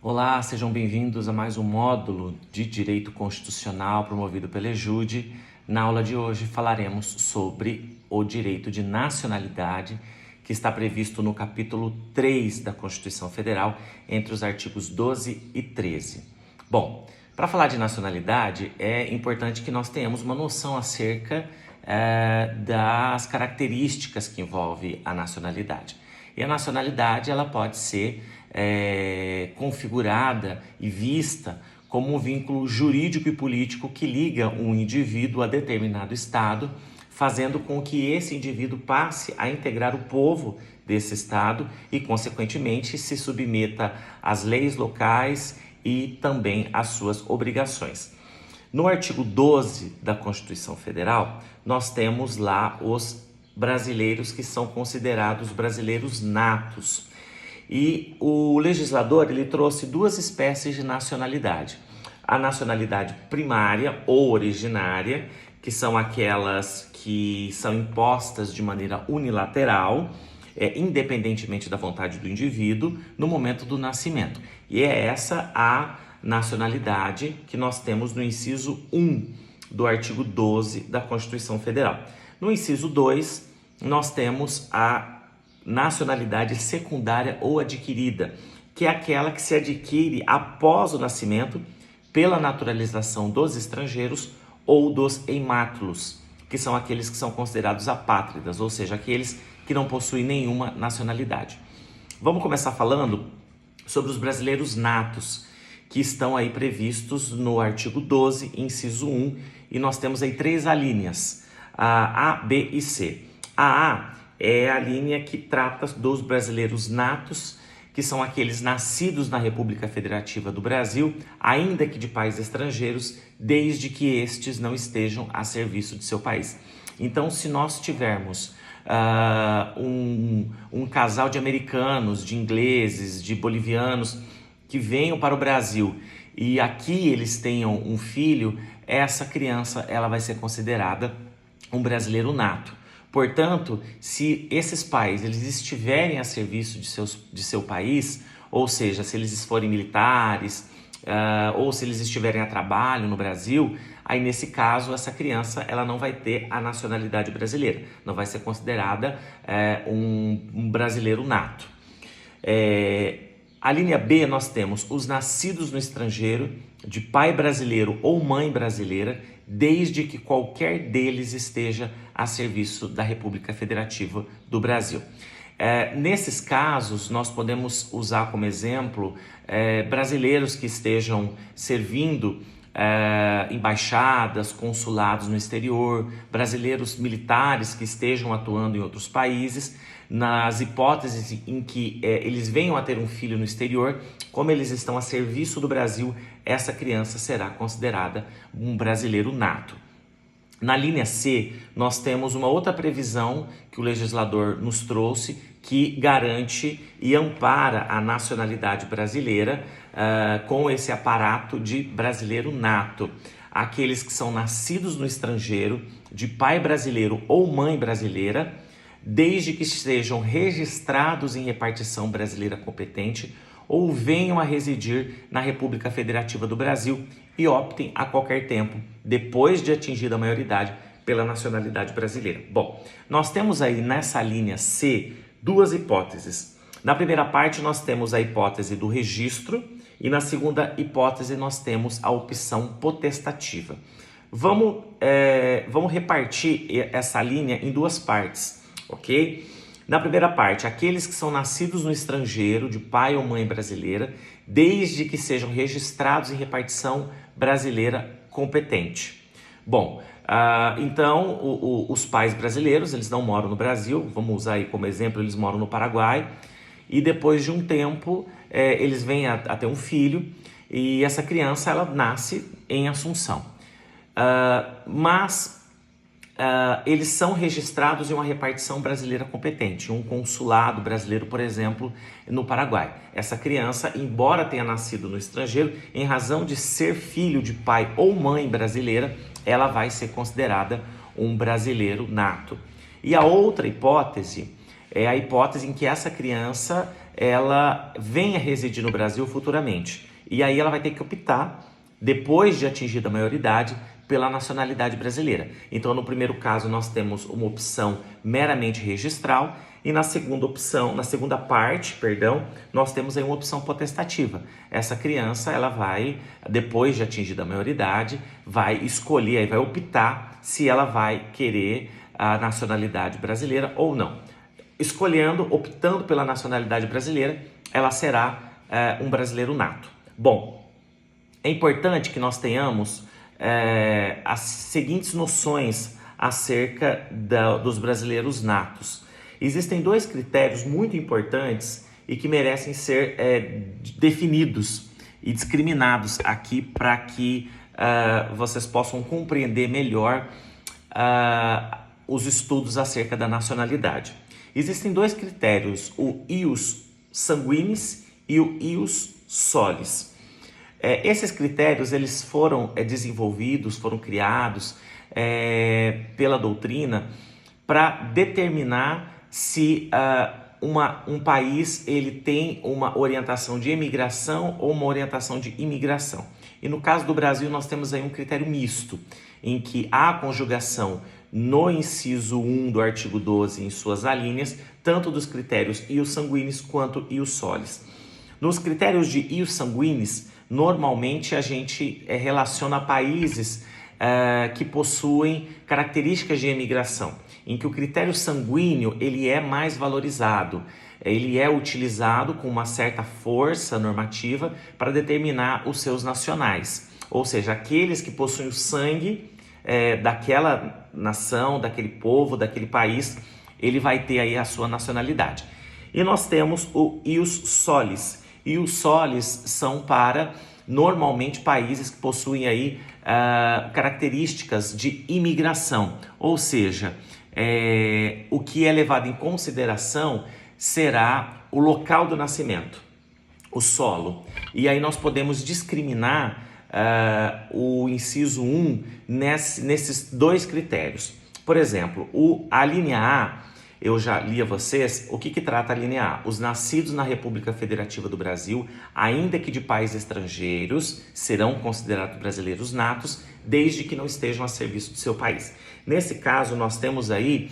Olá, sejam bem-vindos a mais um módulo de Direito Constitucional promovido pela EJUDE. Na aula de hoje falaremos sobre o direito de nacionalidade, que está previsto no capítulo 3 da Constituição Federal, entre os artigos 12 e 13. Bom, para falar de nacionalidade, é importante que nós tenhamos uma noção acerca das características que envolvem a nacionalidade. E a nacionalidade ela pode ser configurada e vista como um vínculo jurídico e político que liga um indivíduo a determinado estado, fazendo com que esse indivíduo passe a integrar o povo desse estado e, consequentemente, se submeta às leis locais e também às suas obrigações. No artigo 12 da Constituição Federal, nós temos lá os brasileiros que são considerados brasileiros natos. E o legislador ele trouxe duas espécies de nacionalidade. A nacionalidade primária ou originária, que são aquelas que são impostas de maneira unilateral, independentemente da vontade do indivíduo, no momento do nascimento. E é essa a nacionalidade que nós temos no inciso 1 do artigo 12 da Constituição Federal. No inciso 2, nós temos a nacionalidade secundária ou adquirida, que é aquela que se adquire após o nascimento pela naturalização dos estrangeiros ou dos eimátulos, que são aqueles que são considerados apátridas, ou seja, aqueles que não possuem nenhuma nacionalidade. Vamos começar falando sobre os brasileiros natos, que estão aí previstos no artigo 12, inciso 1, e nós temos aí três alíneas, A, B e C. A A é a linha que trata dos brasileiros natos, que são aqueles nascidos na República Federativa do Brasil, ainda que de pais estrangeiros, desde que estes não estejam a serviço de seu país. Então, se nós tivermos um casal de americanos, de ingleses, de bolivianos, que venham para o Brasil e aqui eles tenham um filho, essa criança ela vai ser considerada um brasileiro nato. Portanto, se esses pais eles estiverem a serviço de seu país, ou seja, se eles forem militares, ou se eles estiverem a trabalho no Brasil, aí nesse caso essa criança ela não vai ter a nacionalidade brasileira, não vai ser considerada um brasileiro nato. A linha B nós temos os nascidos no estrangeiro, de pai brasileiro ou mãe brasileira, desde que qualquer deles esteja a serviço da República Federativa do Brasil. Nesses casos, nós podemos usar como exemplo brasileiros que estejam servindo embaixadas, consulados no exterior, brasileiros militares que estejam atuando em outros países. Nas hipóteses em que eles venham a ter um filho no exterior, como eles estão a serviço do Brasil, essa criança será considerada um brasileiro nato. Na linha C, nós temos uma outra previsão que o legislador nos trouxe que garante e ampara a nacionalidade brasileira com esse aparato de brasileiro nato. Aqueles que são nascidos no estrangeiro, de pai brasileiro ou mãe brasileira, desde que estejam registrados em repartição brasileira competente ou venham a residir na República Federativa do Brasil e optem a qualquer tempo, depois de atingida a maioridade, pela nacionalidade brasileira. Bom, nós temos aí nessa linha C duas hipóteses. Na primeira parte nós temos a hipótese do registro e na segunda hipótese nós temos a opção potestativa. Vamos repartir essa linha em duas partes, ok? Na primeira parte, aqueles que são nascidos no estrangeiro, de pai ou mãe brasileira, desde que sejam registrados em repartição brasileira competente. Bom, então os pais brasileiros, eles não moram no Brasil, vamos usar aí como exemplo, eles moram no Paraguai, e depois de um tempo eles vêm a ter um filho, e essa criança ela nasce em Assunção. Mas eles são registrados em uma repartição brasileira competente, um consulado brasileiro, por exemplo, no Paraguai. Essa criança, embora tenha nascido no estrangeiro, em razão de ser filho de pai ou mãe brasileira, ela vai ser considerada um brasileiro nato. E a outra hipótese é a hipótese em que essa criança ela venha residir no Brasil futuramente. E aí ela vai ter que optar, depois de atingida a maioridade, pela nacionalidade brasileira. Então, no primeiro caso, nós temos uma opção meramente registral e na segunda parte, nós temos aí uma opção potestativa. Essa criança, ela vai, depois de atingida a maioridade, vai escolher, aí vai optar se ela vai querer a nacionalidade brasileira ou não. Optando pela nacionalidade brasileira, ela será um brasileiro nato. Bom, é importante que nós tenhamos as seguintes noções acerca dos brasileiros natos. Existem dois critérios muito importantes e que merecem ser definidos e discriminados aqui para que vocês possam compreender melhor os estudos acerca da nacionalidade. Existem dois critérios, o ius sanguinis e o ius solis. Esses critérios eles foram desenvolvidos, foram criados pela doutrina para determinar se um país ele tem uma orientação de emigração ou uma orientação de imigração. E no caso do Brasil nós temos aí um critério misto, em que há a conjugação no inciso 1 do artigo 12 em suas alíneas, tanto dos critérios ius sanguinis quanto ius solis. Nos critérios de ius sanguinis, normalmente a gente relaciona países que possuem características de imigração, em que o critério sanguíneo ele é mais valorizado, ele é utilizado com uma certa força normativa para determinar os seus nacionais, ou seja, aqueles que possuem o sangue daquela nação, daquele povo, daquele país, ele vai ter aí a sua nacionalidade. E nós temos o ius solis. E os solis são para, normalmente, países que possuem aí características de imigração, ou seja, o que é levado em consideração será o local do nascimento, o solo. E aí nós podemos discriminar o inciso 1 nesses dois critérios. Por exemplo, a linha A, eu já li a vocês, o que trata a linha A? Os nascidos na República Federativa do Brasil, ainda que de pais estrangeiros, serão considerados brasileiros natos, desde que não estejam a serviço do seu país. Nesse caso, nós temos aí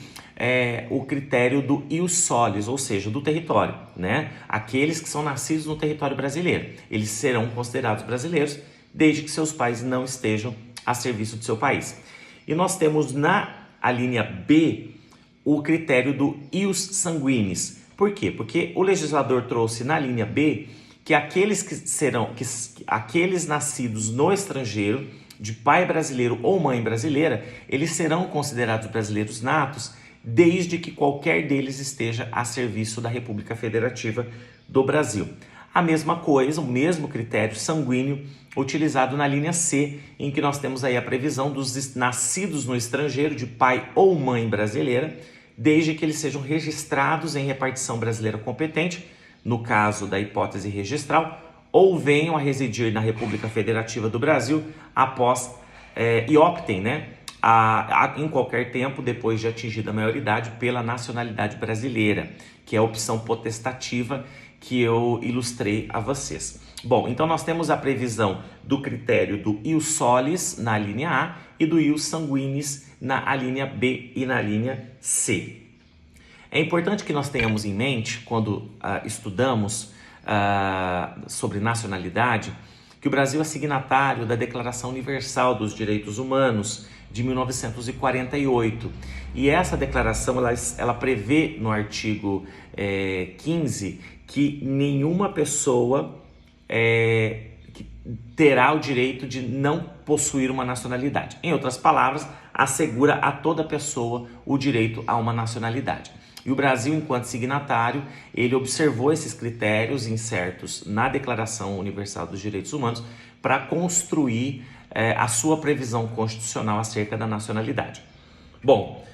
o critério do ius solis, ou seja, do território, né? Aqueles que são nascidos no território brasileiro, eles serão considerados brasileiros, desde que seus pais não estejam a serviço do seu país. E nós temos a linha B o critério do ius sanguinis. Por quê? Porque o legislador trouxe na linha B que aqueles aqueles nascidos no estrangeiro, de pai brasileiro ou mãe brasileira, eles serão considerados brasileiros natos, desde que qualquer deles esteja a serviço da República Federativa do Brasil. A mesma coisa, o mesmo critério sanguíneo utilizado na linha C, em que nós temos aí a previsão dos nascidos no estrangeiro de pai ou mãe brasileira, desde que eles sejam registrados em repartição brasileira competente, no caso da hipótese registral, ou venham a residir na República Federativa do Brasil e optem, em qualquer tempo, depois de atingida a maioridade, pela nacionalidade brasileira, que é a opção potestativa que eu ilustrei a vocês. Bom, então nós temos a previsão do critério do ius solis na linha A e do ius sanguinis na linha B e na linha C. É importante que nós tenhamos em mente, quando estudamos sobre nacionalidade, que o Brasil é signatário da Declaração Universal dos Direitos Humanos de 1948. E essa declaração ela prevê no artigo 15 que nenhuma pessoa terá o direito de não possuir uma nacionalidade. Em outras palavras, assegura a toda pessoa o direito a uma nacionalidade. E o Brasil, enquanto signatário, ele observou esses critérios incertos na Declaração Universal dos Direitos Humanos para construir a sua previsão constitucional acerca da nacionalidade. Bom,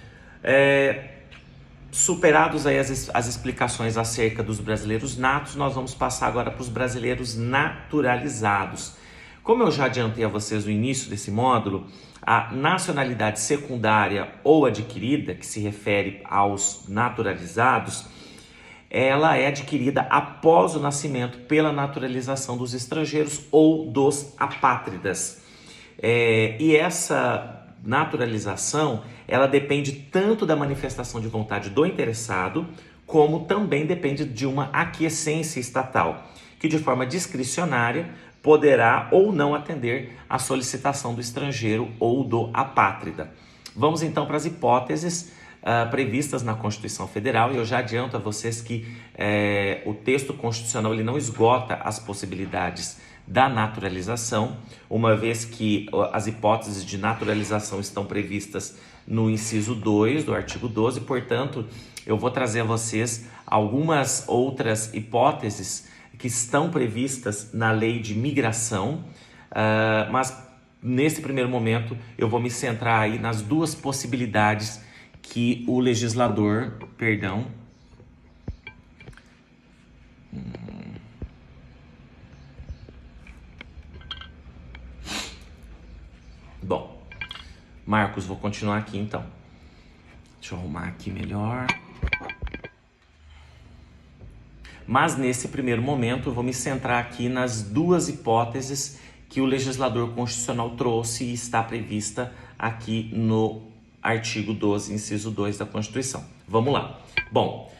superados aí as explicações acerca dos brasileiros natos, nós vamos passar agora para os brasileiros naturalizados. Como eu já adiantei a vocês no início desse módulo, a nacionalidade secundária ou adquirida, que se refere aos naturalizados, ela é adquirida após o nascimento pela naturalização dos estrangeiros ou dos apátridas. E essa naturalização, ela depende tanto da manifestação de vontade do interessado, como também depende de uma aquiescência estatal, que de forma discricionária poderá ou não atender à solicitação do estrangeiro ou do apátrida. Vamos então para as hipóteses previstas na Constituição Federal, e eu já adianto a vocês que o texto constitucional ele não esgota as possibilidades da naturalização, uma vez que as hipóteses de naturalização estão previstas no inciso 2 do artigo 12, portanto, eu vou trazer a vocês algumas outras hipóteses que estão previstas na lei de migração, mas nesse primeiro momento eu vou me centrar aí nas duas possibilidades que o legislador, Bom, Marcos, vou continuar aqui então. Deixa eu arrumar aqui melhor. Mas nesse primeiro momento eu vou me centrar aqui nas duas hipóteses que o legislador constitucional trouxe e está prevista aqui no artigo 12, inciso 2 da Constituição. Vamos lá. Bom,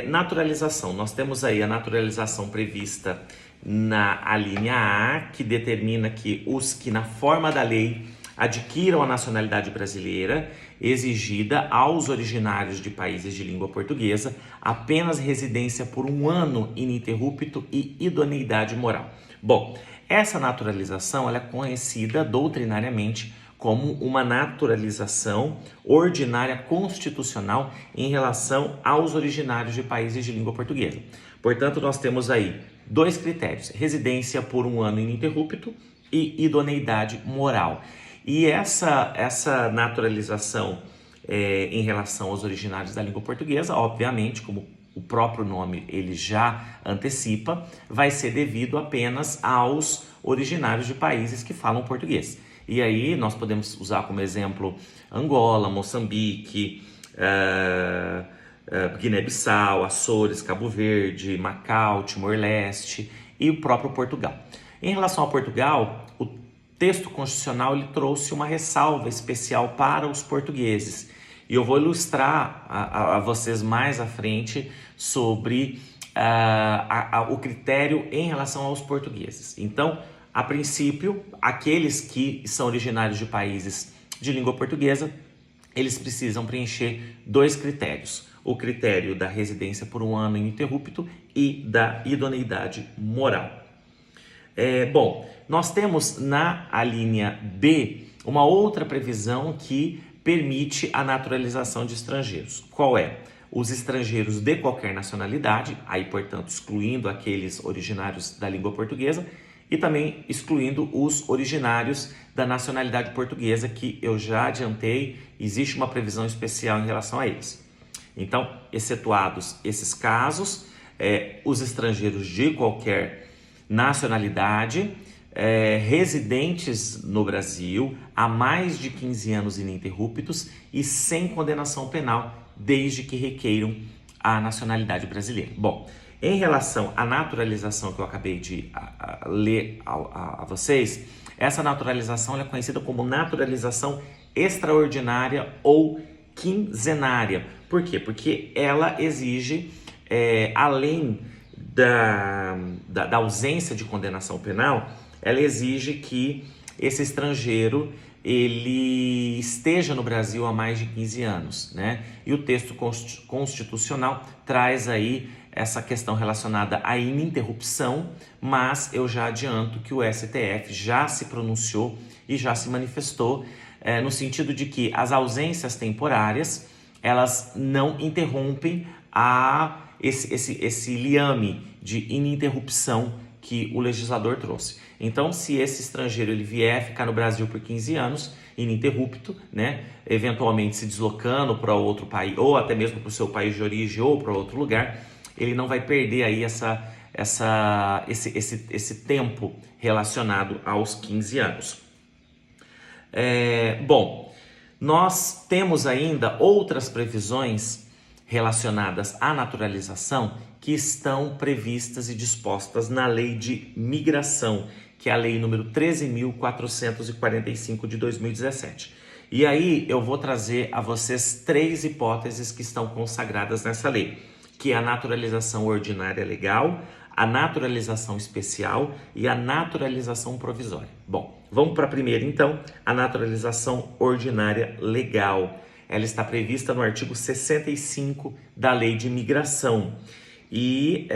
naturalização. Nós temos aí a naturalização prevista na alínea A, que determina que os que na forma da lei adquiram a nacionalidade brasileira exigida aos originários de países de língua portuguesa apenas residência por 1 ano ininterrupto e idoneidade moral. Bom, essa naturalização ela é conhecida doutrinariamente como uma naturalização ordinária constitucional em relação aos originários de países de língua portuguesa. Portanto, nós temos aí 2 critérios: residência por 1 ano ininterrupto e idoneidade moral. E essa naturalização em relação aos originários da língua portuguesa, obviamente, como o próprio nome ele já antecipa, vai ser devido apenas aos originários de países que falam português. E aí nós podemos usar como exemplo Angola, Moçambique, Guiné-Bissau, Açores, Cabo Verde, Macau, Timor-Leste e o próprio Portugal. Em relação a Portugal, o texto constitucional ele trouxe uma ressalva especial para os portugueses. E eu vou ilustrar a vocês mais à frente sobre o critério em relação aos portugueses. Então, a princípio, aqueles que são originários de países de língua portuguesa, eles precisam preencher 2 critérios: o critério da residência por 1 ano ininterrupto e da idoneidade moral. Bom, nós temos na alínea B uma outra previsão que permite a naturalização de estrangeiros. Qual é? Os estrangeiros de qualquer nacionalidade, aí portanto excluindo aqueles originários da língua portuguesa e também excluindo os originários da nacionalidade portuguesa, que eu já adiantei, existe uma previsão especial em relação a eles. Então, excetuados esses casos, os estrangeiros de qualquer nacionalidade, residentes no Brasil há mais de 15 anos ininterruptos e sem condenação penal, desde que requeiram a nacionalidade brasileira. Bom, em relação à naturalização que eu acabei de ler a vocês, essa naturalização é conhecida como naturalização extraordinária ou quinzenária. Por quê? Porque ela exige, além da ausência de condenação penal, ela exige que esse estrangeiro ele esteja no Brasil há mais de 15 anos, né? E o texto constitucional traz aí essa questão relacionada à ininterrupção, mas eu já adianto que o STF já se pronunciou e já se manifestou no sentido de que as ausências temporárias, elas não interrompem esse liame de ininterrupção que o legislador trouxe. Então, se esse estrangeiro ele vier ficar no Brasil por 15 anos, ininterrupto, né, eventualmente se deslocando para outro país, ou até mesmo para o seu país de origem ou para outro lugar, ele não vai perder aí esse tempo relacionado aos 15 anos. Bom, nós temos ainda outras previsões relacionadas à naturalização que estão previstas e dispostas na Lei de Migração, que é a Lei número 13.445 de 2017. E aí eu vou trazer a vocês 3 hipóteses que estão consagradas nessa lei, que é a naturalização ordinária legal, a naturalização especial e a naturalização provisória. Bom, vamos para a primeira então, a naturalização ordinária legal. Ela está prevista no artigo 65 da Lei de Migração e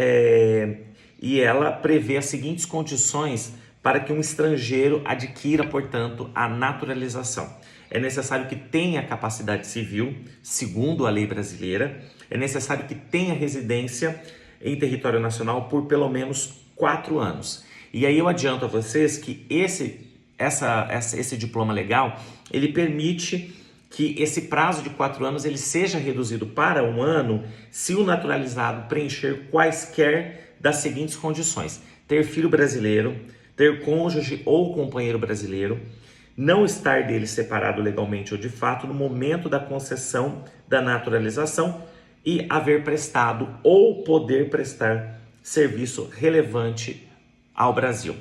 ela prevê as seguintes condições para que um estrangeiro adquira, portanto, a naturalização. É necessário que tenha capacidade civil, segundo a lei brasileira, é necessário que tenha residência em território nacional por pelo menos 4 anos. E aí eu adianto a vocês que esse diploma legal, ele permite que esse prazo de 4 anos ele seja reduzido para 1 ano se o naturalizado preencher quaisquer das seguintes condições: ter filho brasileiro, ter cônjuge ou companheiro brasileiro, não estar dele separado legalmente ou de fato no momento da concessão da naturalização e haver prestado ou poder prestar serviço relevante ao Brasil.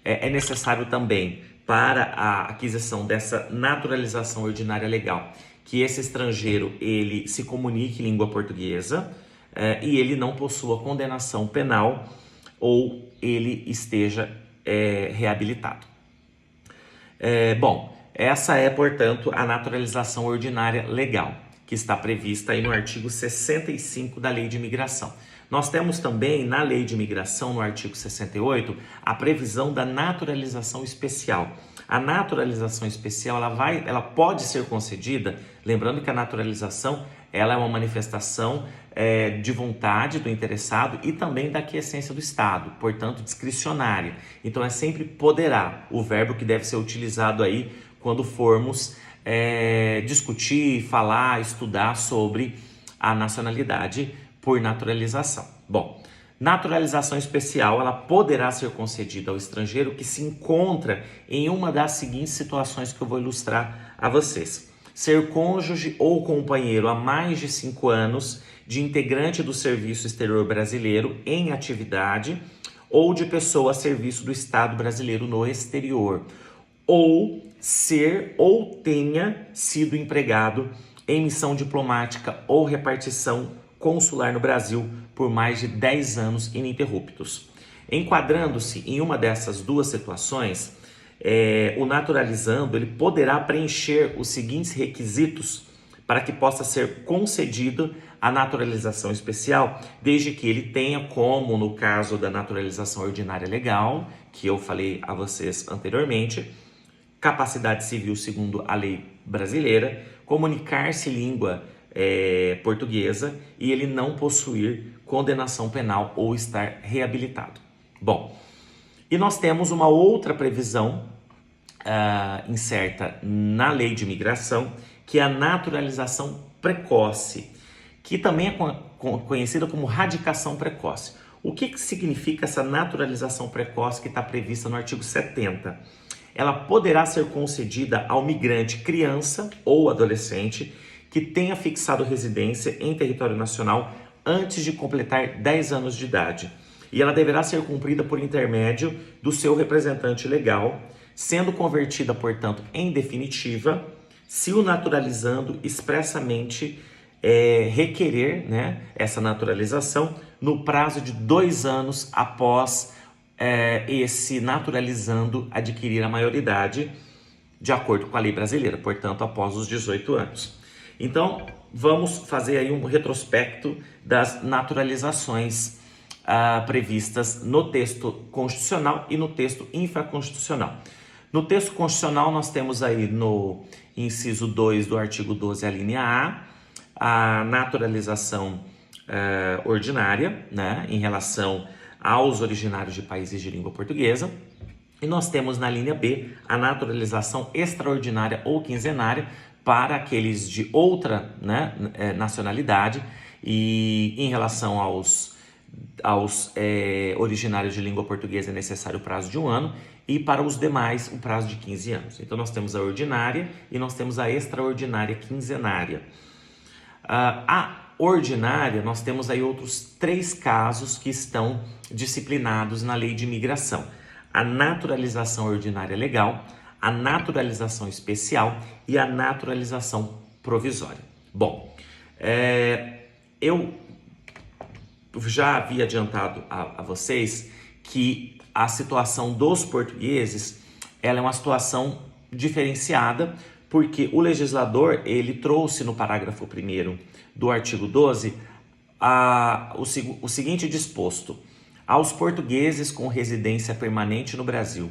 É necessário também, para a aquisição dessa naturalização ordinária legal, que esse estrangeiro ele se comunique em língua portuguesa e ele não possua condenação penal ou ele esteja reabilitado. Bom, essa é, portanto, a naturalização ordinária legal, que está prevista aí no artigo 65 da Lei de Migração. Nós temos também na Lei de Migração, no artigo 68, a previsão da naturalização especial. A naturalização especial ela pode ser concedida, lembrando que a naturalização ela é uma manifestação de vontade do interessado e também da aquiescência do Estado, portanto discricionária. Então é sempre poderá, o verbo que deve ser utilizado aí quando formos discutir, falar, estudar sobre a nacionalidade por naturalização. Bom, naturalização especial ela poderá ser concedida ao estrangeiro que se encontra em uma das seguintes situações que eu vou ilustrar a vocês: ser cônjuge ou companheiro há mais de 5 anos de integrante do Serviço Exterior Brasileiro em atividade ou de pessoa a serviço do Estado brasileiro no exterior, ou ser ou tenha sido empregado em missão diplomática ou repartição consular no Brasil por mais de 10 anos ininterruptos. Enquadrando-se em uma dessas duas situações, o naturalizando ele poderá preencher os seguintes requisitos para que possa ser concedido a naturalização especial, desde que ele tenha, como no caso da naturalização ordinária legal, que eu falei a vocês anteriormente, capacidade civil segundo a lei brasileira, comunicar-se em língua portuguesa e ele não possuir condenação penal ou estar reabilitado. Bom, e nós temos uma outra previsão incerta na Lei de Migração, que é a naturalização precoce, que também é conhecida como radicação precoce. O que significa essa naturalização precoce que está prevista no artigo 70? Ela poderá ser concedida ao migrante criança ou adolescente que tenha fixado residência em território nacional antes de completar 10 anos de idade. E ela deverá ser cumprida por intermédio do seu representante legal, sendo convertida, portanto, em definitiva, se o naturalizando expressamente requerer, essa naturalização no prazo de 2 anos após esse naturalizando adquirir a maioridade, de acordo com a lei brasileira, portanto, após os 18 anos. Então, vamos fazer aí um retrospecto das naturalizações previstas no texto constitucional e no texto infraconstitucional. No texto constitucional, nós temos aí no inciso 2 do artigo 12, a linha A naturalização ordinária, em relação aos originários de países de língua portuguesa. E nós temos na linha B a naturalização extraordinária ou quinzenária para aqueles de outra nacionalidade, e em relação aos originários de língua portuguesa é necessário o prazo de 1 ano e para os demais o prazo de 15 anos. Então nós temos a ordinária e nós temos a extraordinária quinzenária. ordinária, nós temos aí outros 3 casos que estão disciplinados na lei de imigração: a naturalização ordinária legal, a naturalização especial e a naturalização provisória. Bom, eu já havia adiantado a vocês que a situação dos portugueses, ela é uma situação diferenciada, porque o legislador, ele trouxe no parágrafo 1º do artigo 12 o seguinte disposto: aos portugueses com residência permanente no Brasil,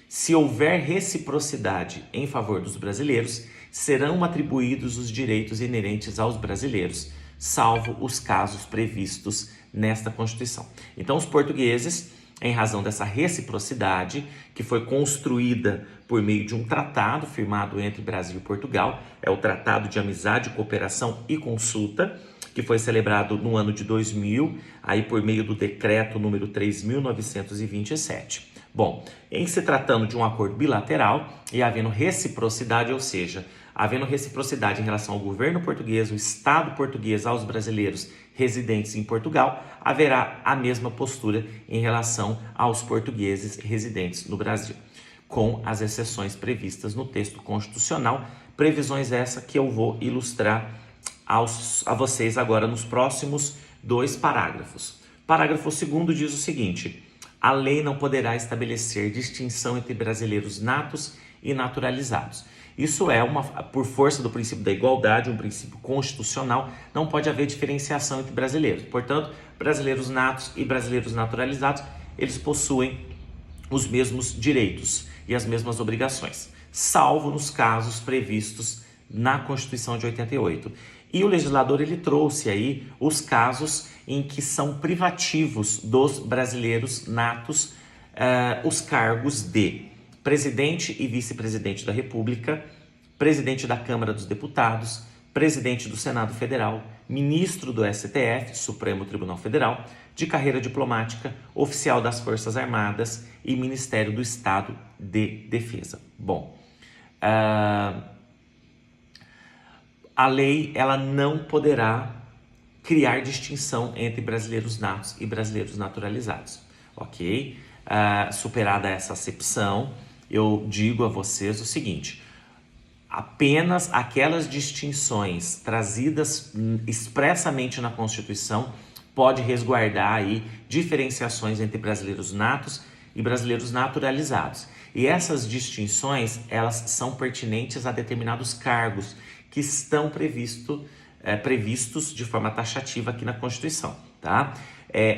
se houver reciprocidade em favor dos brasileiros, serão atribuídos os direitos inerentes aos brasileiros, salvo os casos previstos nesta Constituição. Então, os portugueses, em razão dessa reciprocidade, que foi construída por meio de um tratado firmado entre Brasil e Portugal, é o Tratado de Amizade, Cooperação e Consulta, que foi celebrado no ano de 2000, aí por meio do decreto número 3.927. Bom, em se tratando de um acordo bilateral e havendo reciprocidade, ou seja, havendo reciprocidade em relação ao governo português, o Estado português aos brasileiros residentes em Portugal, haverá a mesma postura em relação aos portugueses residentes no Brasil, com as exceções previstas no texto constitucional, previsões essa que eu vou ilustrar a vocês agora nos próximos 2 parágrafos. Parágrafo 2º diz o seguinte: a lei não poderá estabelecer distinção entre brasileiros natos e naturalizados. Isso é por força do princípio da igualdade, um princípio constitucional, não pode haver diferenciação entre brasileiros. Portanto, brasileiros natos e brasileiros naturalizados, eles possuem os mesmos direitos e as mesmas obrigações, salvo nos casos previstos na Constituição de 88. E o legislador, ele trouxe aí os casos em que são privativos dos brasileiros natos os cargos de presidente e vice-presidente da República, presidente da Câmara dos Deputados, presidente do Senado Federal, ministro do STF, Supremo Tribunal Federal, de carreira diplomática, oficial das Forças Armadas e Ministério do Estado de Defesa. Bom, a lei, ela não poderá criar distinção entre brasileiros natos e brasileiros naturalizados, ok? Superada essa acepção, eu digo a vocês o seguinte: apenas aquelas distinções trazidas expressamente na Constituição pode resguardar aí diferenciações entre brasileiros natos e brasileiros naturalizados. E essas distinções, elas são pertinentes a determinados cargos que estão previstos de forma taxativa aqui na Constituição, tá?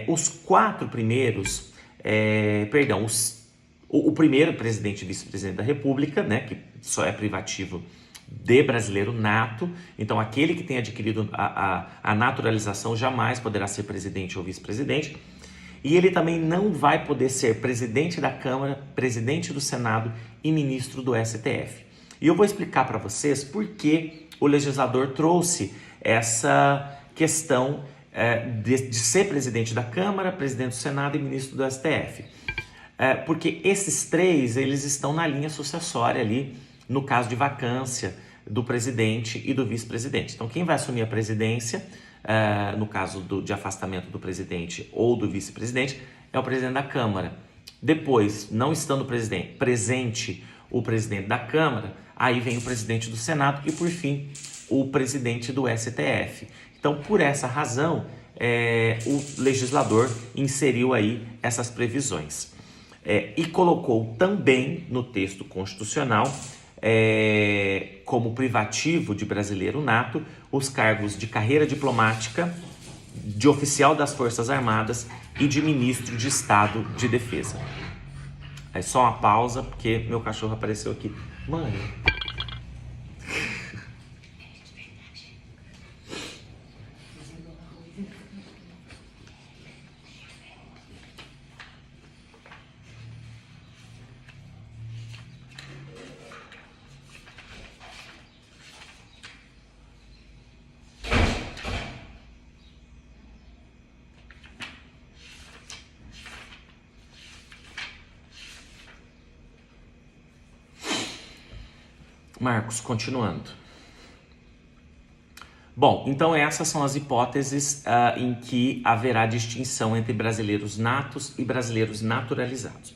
Os 4 primeiros, o primeiro presidente e vice-presidente da República, né, que só é privativo de brasileiro nato, então aquele que tem adquirido a naturalização jamais poderá ser presidente ou vice-presidente, e ele também não vai poder ser presidente da Câmara, presidente do Senado e ministro do STF. E eu vou explicar para vocês por que o legislador trouxe essa questão de ser presidente da Câmara, presidente do Senado e ministro do STF. Porque esses 3, eles estão na linha sucessória ali, no caso de vacância do presidente e do vice-presidente. Então, quem vai assumir a presidência, no caso de afastamento do presidente ou do vice-presidente, é o presidente da Câmara. Depois, não estando presente o presidente da Câmara, aí vem o presidente do Senado e, por fim, o presidente do STF. Então, por essa razão, o legislador inseriu aí essas previsões. E colocou também no texto constitucional, como privativo de brasileiro nato, os cargos de carreira diplomática, de oficial das Forças Armadas e de ministro de Estado de Defesa. É só uma pausa, porque meu cachorro apareceu aqui. Mãe... Marcos, continuando. Bom, então essas são as hipóteses em que haverá distinção entre brasileiros natos e brasileiros naturalizados.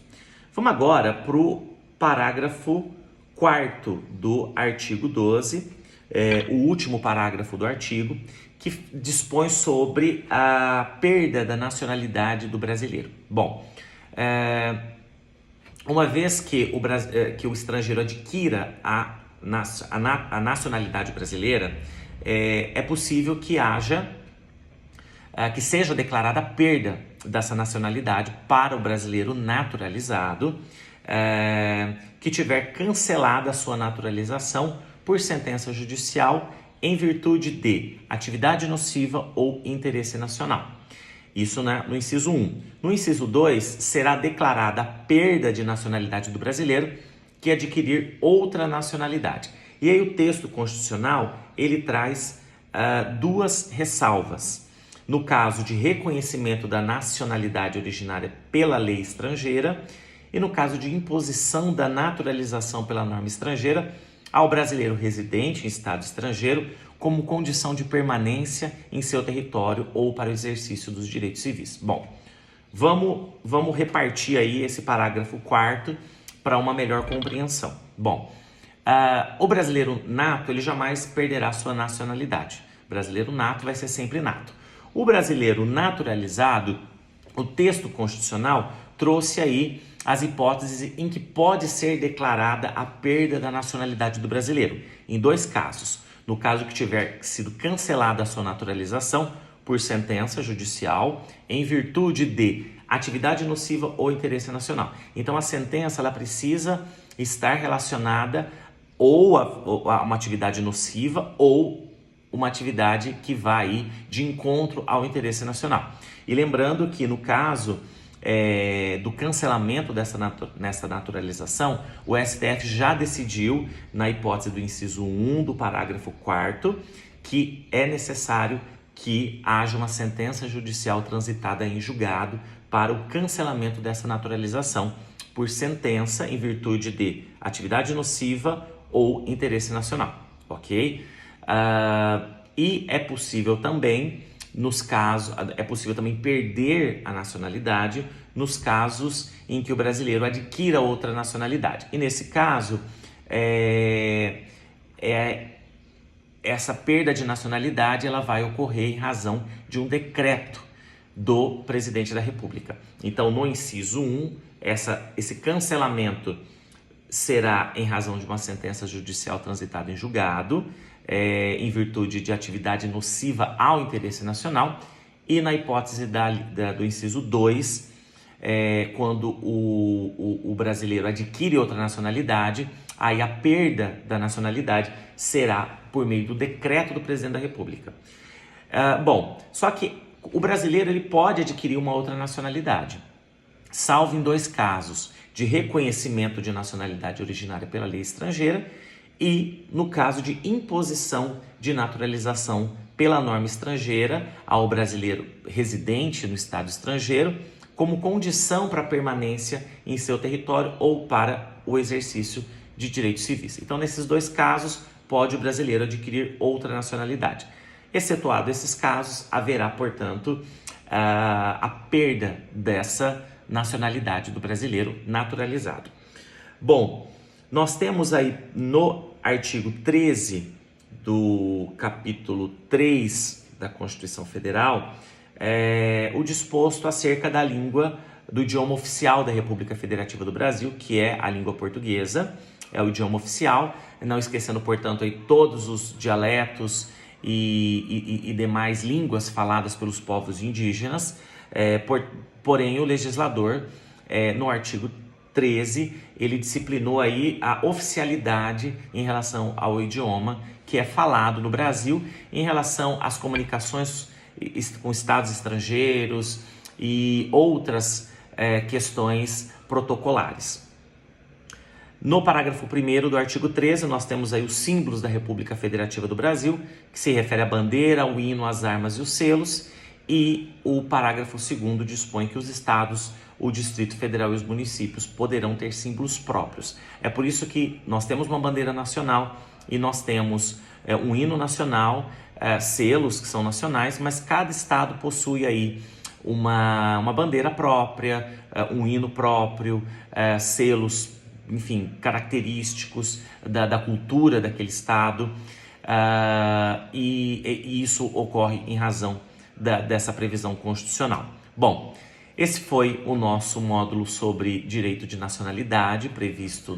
Vamos agora para o parágrafo 4º do artigo 12, o último parágrafo do artigo, que dispõe sobre a perda da nacionalidade do brasileiro. Bom, uma vez que o estrangeiro adquira a nacionalidade brasileira, é possível que seja declarada a perda dessa nacionalidade para o brasileiro naturalizado que tiver cancelada a sua naturalização por sentença judicial em virtude de atividade nociva ou interesse nacional. Isso, né, no inciso 1. No inciso 2, será declarada a perda de nacionalidade do brasileiro que adquirir outra nacionalidade. E aí o texto constitucional, ele traz duas ressalvas. No caso de reconhecimento da nacionalidade originária pela lei estrangeira e no caso de imposição da naturalização pela norma estrangeira ao brasileiro residente em estado estrangeiro como condição de permanência em seu território ou para o exercício dos direitos civis. Bom, vamos repartir aí esse parágrafo 4º para uma melhor compreensão. Bom, o brasileiro nato, ele jamais perderá sua nacionalidade. O brasileiro nato vai ser sempre nato. O brasileiro naturalizado, o texto constitucional trouxe aí as hipóteses em que pode ser declarada a perda da nacionalidade do brasileiro, em dois casos. No caso que tiver sido cancelada a sua naturalização por sentença judicial, em virtude de atividade nociva ou interesse nacional. Então, a sentença ela precisa estar relacionada ou a uma atividade nociva ou uma atividade que vai de encontro ao interesse nacional. E lembrando que no caso do cancelamento nessa naturalização, o STF já decidiu, na hipótese do inciso 1 do parágrafo 4º, que é necessário que haja uma sentença judicial transitada em julgado para o cancelamento dessa naturalização por sentença em virtude de atividade nociva ou interesse nacional, ok? E é possível também perder a nacionalidade nos casos em que o brasileiro adquira outra nacionalidade. E nesse caso, essa perda de nacionalidade ela vai ocorrer em razão de um decreto do presidente da República. Então, no inciso 1, esse cancelamento será em razão de uma sentença judicial transitada em julgado, em virtude de atividade nociva ao interesse nacional, e na hipótese do inciso 2, quando o brasileiro adquire outra nacionalidade, aí a perda da nacionalidade será por meio do decreto do presidente da República. Bom, só que o brasileiro ele pode adquirir uma outra nacionalidade, salvo em dois casos, de reconhecimento de nacionalidade originária pela lei estrangeira e no caso de imposição de naturalização pela norma estrangeira ao brasileiro residente no estado estrangeiro como condição para a permanência em seu território ou para o exercício de direitos civis. Então, nesses dois casos, pode o brasileiro adquirir outra nacionalidade. Excetuado esses casos, haverá, portanto, a perda dessa nacionalidade do brasileiro naturalizado. Bom, nós temos aí no artigo 13 do capítulo 3 da Constituição Federal o disposto acerca da língua do idioma oficial da República Federativa do Brasil, que é a língua portuguesa, é o idioma oficial, não esquecendo, portanto, aí todos os dialetos e demais línguas faladas pelos povos indígenas, porém o legislador, no artigo 13, ele disciplinou aí a oficialidade em relação ao idioma que é falado no Brasil em relação às comunicações com estados estrangeiros e outras questões protocolares. No parágrafo 1º do artigo 13, nós temos aí os símbolos da República Federativa do Brasil, que se refere à bandeira, ao hino, às armas e os selos, e o parágrafo 2º dispõe que os estados, o Distrito Federal e os municípios poderão ter símbolos próprios. É por isso que nós temos uma bandeira nacional e nós temos um hino nacional selos que são nacionais, mas cada estado possui aí uma bandeira própria, um hino próprio, selos, enfim, característicos da cultura daquele estado, e isso ocorre em razão dessa previsão constitucional. Bom, esse foi o nosso módulo sobre direito de nacionalidade previsto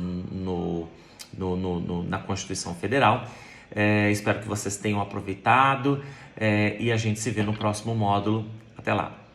na Constituição Federal. Espero que vocês tenham aproveitado, e a gente se vê no próximo módulo. Até lá!